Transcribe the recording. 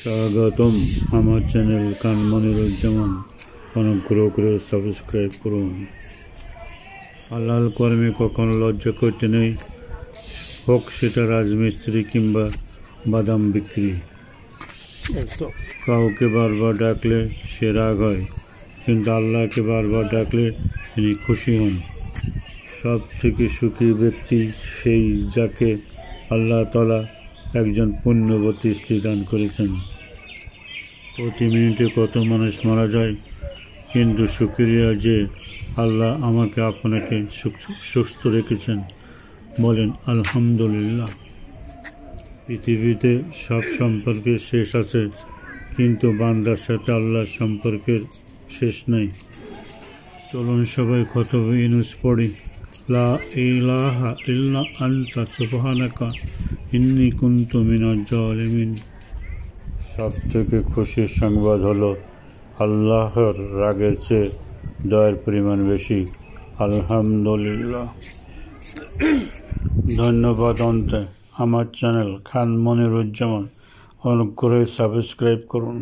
স্বাগতম আমার চ্যানেল খান মনিরুজ্জামান। অনুগ্রহ করে সাবস্ক্রাইব করুন। হালাল কর্মে কখনো লজ্জা করতে নেই, হোক সেটা রাজমিস্ত্রি কিংবা বাদাম বিক্রি। কাউকে বারবার ডাকলে সে রাগ হয়, কিন্তু আল্লাহকে বারবার ডাকলে তিনি খুশি হন। সব থেকে সুখী ব্যক্তি সেই যাকে আল্লাহ তাআলা একজন পুণ্যবতী স্ত্রী দান করেছেন। প্রতি মিনিটে কত মানুষ মারা যায়, কিন্তু শুকরিয়া যে আল্লাহ আমাকে আপনাকে সুস্থ রেখেছেন, বলেন আলহামদুলিল্লাহ। পৃথিবীতে সব সম্পর্কের শেষ আছে, কিন্তু বান্দার সাথে আল্লাহর সম্পর্কের শেষ নাই। চলুন সবাই খতবে ইউনূস পড়ি। লা ইলাহা ইল্লা আনতা সুবহানাকা ইন্নী কুনতু মিনাজ জালিমিন। সব থেকে খুশির সংবাদ হলো আল্লাহর রাগের চেয়ে দয়ার পরিমাণ বেশি। আলহামদুলিল্লাহ। ধন্যবাদ। অন্তে আমার চ্যানেল খান মনিরুজ্জামান, অনুগ্রহে সাবস্ক্রাইব করুন।